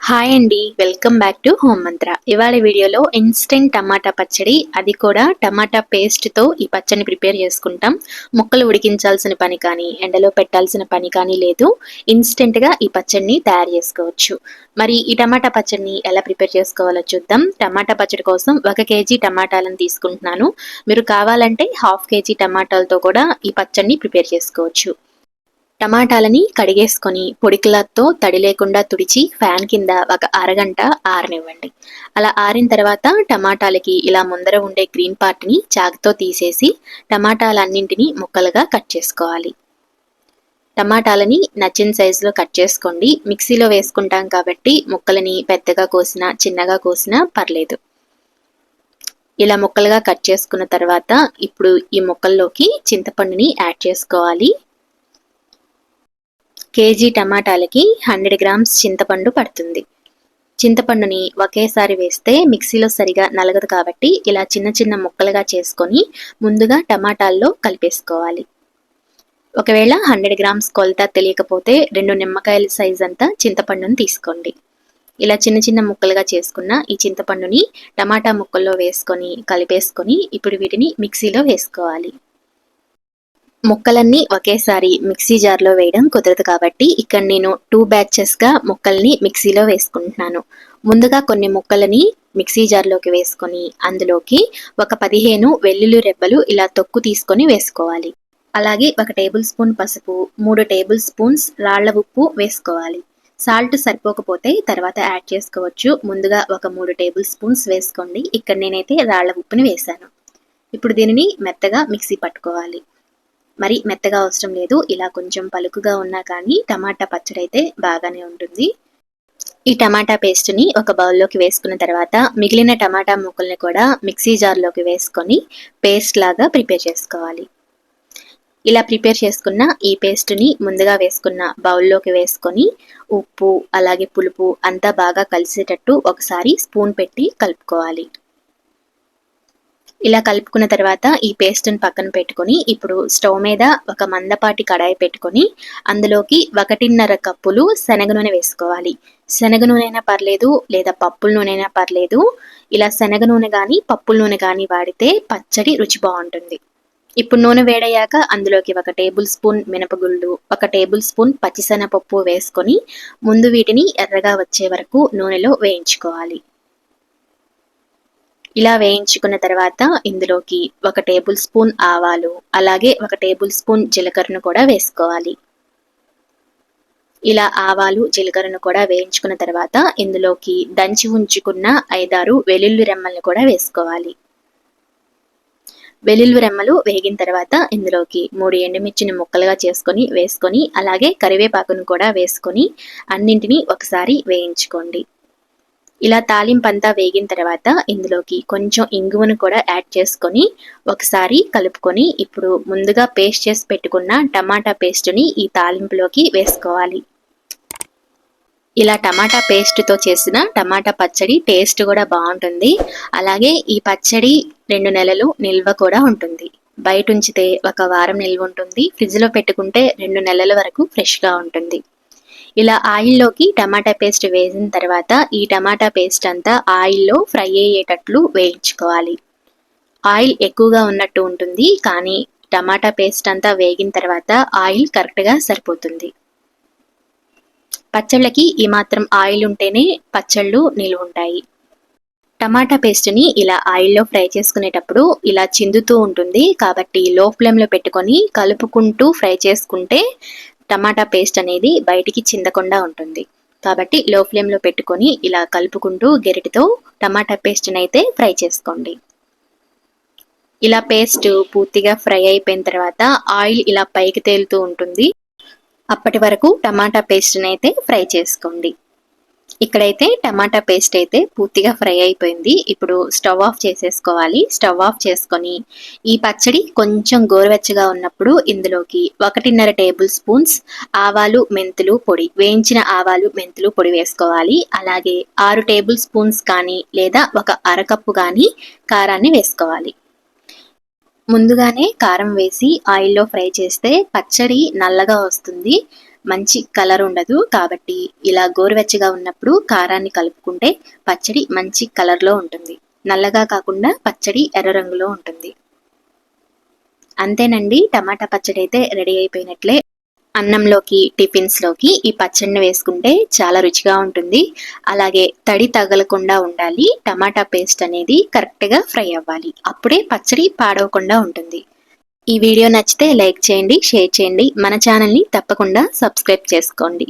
Hi అండి, welcome back to home మంత్ర. ఇవాళ వీడియోలో ఇన్స్టెంట్ టమాటా పచ్చడి, అది కూడా టమాటా పేస్ట్తో ఈ పచ్చడిని ప్రిపేర్ చేసుకుంటాం. ముక్కలు ఉడికించాల్సిన పని కానీ ఎండలో పెట్టాల్సిన పని కానీ లేదు. ఇన్స్టెంట్గా ఈ పచ్చడిని తయారు చేసుకోవచ్చు. మరి ఈ టమాటా పచ్చడిని ఎలా ప్రిపేర్ చేసుకోవాలో చూద్దాం. టమాటా పచ్చడి కోసం 1 కేజీ టమాటాలను తీసుకుంటున్నాను. మీరు కావాలంటే 1/2 కేజీ టమాటాలతో కూడా ఈ పచ్చడిని ప్రిపేర్ చేసుకోవచ్చు. టమాటాలని కడిగేసుకొని పొడి క్లాత్తో తడి లేకుండా తుడిచి ఫ్యాన్ కింద ఒక అరగంట ఆరనివ్వండి. అలా ఆరిన తర్వాత టమాటాలకి ఇలా ముందర ఉండే గ్రీన్ పార్ట్ని చాకుతో తీసేసి టమాటాలన్నింటినీ ముక్కలుగా కట్ చేసుకోవాలి. టమాటాలని నచ్చిన సైజులో కట్ చేసుకోండి. మిక్సీలో వేసుకుంటాం కాబట్టి ముక్కలని పెద్దగా కోసినా చిన్నగా కోసినా పర్లేదు. ఇలా ముక్కలుగా కట్ చేసుకున్న తర్వాత ఇప్పుడు ఈ ముక్కల్లోకి చింతపండుని యాడ్ చేసుకోవాలి. కేజీ టమాటాలకి 100 గ్రామ్స్ చింతపండు పడుతుంది. చింతపండుని ఒకేసారి వేస్తే మిక్సీలో సరిగా నలగదు కాబట్టి ఇలా చిన్న చిన్న ముక్కలుగా చేసుకొని ముందుగా టమాటాల్లో కలిపేసుకోవాలి. ఒకవేళ 100 గ్రామ్స్ కొలత తెలియకపోతే 2 నిమ్మకాయల సైజ్ అంతా చింతపండుని తీసుకోండి. ఇలా చిన్న చిన్న ముక్కలుగా చేసుకున్న ఈ చింతపండుని టమాటా ముక్కల్లో వేసుకొని కలిపేసుకొని ఇప్పుడు వీటిని మిక్సీలో వేసుకోవాలి. ముక్కలన్నీ ఒకేసారి మిక్సీ జార్లో వేయడం కుదరదు కాబట్టి ఇక్కడ నేను 2 బ్యాచెస్గా ముక్కల్ని మిక్సీలో వేసుకుంటున్నాను. ముందుగా కొన్ని ముక్కలని మిక్సీ జార్లోకి వేసుకొని అందులోకి ఒక 15 వెల్లుల్లి రెబ్బలు ఇలా తొక్కు తీసుకొని వేసుకోవాలి. అలాగే 1 టేబుల్ స్పూన్ పసుపు, 3 టేబుల్ స్పూన్స్ రాళ్ల ఉప్పు వేసుకోవాలి. సాల్ట్ సరిపోకపోతే తర్వాత యాడ్ చేసుకోవచ్చు. ముందుగా ఒక 3 టేబుల్ స్పూన్స్ వేసుకోండి. ఇక్కడ నేనైతే రాళ్ల ఉప్పుని వేశాను. ఇప్పుడు దీనిని మెత్తగా మిక్సీ పట్టుకోవాలి. మరి మెత్తగా అవసరం లేదు, ఇలా కొంచెం పలుకుగా ఉన్నా కానీ టమాటా పచ్చడి అయితే బాగానే ఉంటుంది. ఈ టమాటా పేస్ట్ని ఒక బౌల్లోకి వేసుకున్న తర్వాత మిగిలిన టమాటా ముక్కల్ని కూడా మిక్సీ జార్లోకి వేసుకొని పేస్ట్ లాగా ప్రిపేర్ చేసుకోవాలి. ఇలా ప్రిపేర్ చేసుకున్న ఈ పేస్ట్ని ముందుగా వేసుకున్న బౌల్లోకి వేసుకొని ఉప్పు అలాగే పులుపు అంతా బాగా కలిసేటట్టు ఒకసారి స్పూన్ పెట్టి కలుపుకోవాలి. ఇలా కలుపుకున్న తర్వాత ఈ పేస్ట్ని పక్కన పెట్టుకొని ఇప్పుడు స్టవ్ మీద ఒక మందపాటి కడాయి పెట్టుకొని అందులోకి 1.5 కప్పులు శనగ నూనె వేసుకోవాలి. శనగ నూనె అయినా పర్లేదు లేదా పప్పుల నూనె అయినా పర్లేదు. ఇలా శనగ నూనె కానీ పప్పుల నూనె కానీ వాడితే పచ్చడి రుచి బాగుంటుంది. ఇప్పుడు నూనె వేడయ్యాక అందులోకి 1 టేబుల్ స్పూన్ మినపగుళ్ళు, 1 టేబుల్ స్పూన్ పచ్చిశనగపప్పు వేసుకొని ముందు వీటిని ఎర్రగా వచ్చే వరకు నూనెలో వేయించుకోవాలి. ఇలా వేయించుకున్న తర్వాత ఇందులోకి 1 టేబుల్ స్పూన్ ఆవాలు అలాగే 1 టేబుల్ స్పూన్ జీలకర్రను కూడా వేసుకోవాలి. ఇలా ఆవాలు జీలకర్రను కూడా వేయించుకున్న తర్వాత ఇందులోకి దంచి ఉంచుకున్న 5-6 వెల్లుల్లి రెమ్మలను కూడా వేసుకోవాలి. వెల్లుల్లి రెమ్మలు వేగిన తర్వాత ఇందులోకి 3 ఎండుమిర్చిని ముక్కలుగా వేసుకొని అలాగే కరివేపాకును కూడా వేసుకొని అన్నింటినీ ఒకసారి వేయించుకోండి. ఇలా తాలింపంతా వేగిన తర్వాత ఇందులోకి కొంచెం ఇంగువను కూడా యాడ్ చేసుకొని ఒకసారి కలుపుకొని ఇప్పుడు ముందుగా పేస్ట్ చేసి పెట్టుకున్న టమాటా పేస్ట్ని ఈ తాలింపులోకి వేసుకోవాలి. ఇలా టమాటా పేస్ట్తో చేసిన టమాటా పచ్చడి టేస్ట్ కూడా బాగుంటుంది. అలాగే ఈ పచ్చడి 2 నెలలు నిల్వ కూడా ఉంటుంది. బయట ఉంచితే 1 వారం నిల్వ ఉంటుంది. ఫ్రిడ్జ్లో పెట్టుకుంటే 2 నెలల వరకు ఫ్రెష్గా ఉంటుంది. ఇలా ఆయిల్లోకి టమాటా పేస్ట్ వేసిన తర్వాత ఈ టమాటా పేస్ట్ అంతా ఆయిల్లో ఫ్రై అయ్యేటట్లు వేయించుకోవాలి. ఆయిల్ ఎక్కువగా ఉన్నట్టు ఉంటుంది, కానీ టమాటా పేస్ట్ అంతా వేగిన తర్వాత ఆయిల్ కరెక్ట్గా సరిపోతుంది. పచ్చళ్ళకి ఈ మాత్రం ఆయిల్ ఉంటేనే పచ్చళ్ళు నిలువ ఉంటాయి. టమాటా పేస్ట్ని ఇలా ఆయిల్లో ఫ్రై చేసుకునేటప్పుడు ఇలా చిందుతూ ఉంటుంది కాబట్టి లో ఫ్లేమ్లో పెట్టుకొని కలుపుకుంటూ ఫ్రై చేసుకుంటే టమాటా పేస్ట్ అనేది బయటికి చిందకుండా ఉంటుంది. కాబట్టి లో ఫ్లేమ్లో పెట్టుకొని ఇలా కలుపుకుంటూ గెరిటితో టమాటా పేస్ట్ని అయితే ఫ్రై చేసుకోండి. ఇలా పేస్ట్ పూర్తిగా ఫ్రై అయిపోయిన తర్వాత ఆయిల్ ఇలా పైకి తేలుతూ ఉంటుంది. అప్పటి వరకు టమాటా పేస్ట్ని అయితే ఫ్రై చేసుకోండి. ఇక్కడైతే టమాటా పేస్ట్ అయితే పూర్తిగా ఫ్రై అయిపోయింది. ఇప్పుడు స్టవ్ ఆఫ్ చేసేసుకోవాలి. స్టవ్ ఆఫ్ చేసుకొని ఈ పచ్చడి కొంచెం గోరువెచ్చగా ఉన్నప్పుడు ఇందులోకి 1.5 టేబుల్ స్పూన్స్ ఆవాలు మెంతులు పొడి, వేయించిన ఆవాలు మెంతులు పొడి వేసుకోవాలి. అలాగే 6 టేబుల్ స్పూన్స్ కానీ లేదా 1 అరకప్పు కానీ కారాన్ని వేసుకోవాలి. ముందుగానే కారం వేసి ఆయిల్లో ఫ్రై చేస్తే పచ్చడి నల్లగా వస్తుంది. మంచి కలర్ ఉండదు. కాబట్టి ఇలా గోరువెచ్చగా ఉన్నప్పుడు కారాన్ని కలుపుకుంటే పచ్చడి మంచి కలర్లో ఉంటుంది. నల్లగా కాకుండా పచ్చడి ఎర్ర రంగులో ఉంటుంది. అంతేనండి, టమాటా పచ్చడి అయితే రెడీ అయిపోయినట్లే. అన్నంలోకి, టిఫిన్స్లోకి ఈ పచ్చడిని వేసుకుంటే చాలా రుచిగా ఉంటుంది. అలాగే తడి తగలకుండా ఉండాలి. టమాటా పేస్ట్ అనేది కరెక్ట్గా ఫ్రై అవ్వాలి. అప్పుడే పచ్చడి పాడవకుండా ఉంటుంది. ఈ వీడియో నచ్చితే లైక్ చేయండి, షేర్ చేయండి. మన ఛానల్ని తప్పకుండా సబ్స్క్రైబ్ చేసుకోండి.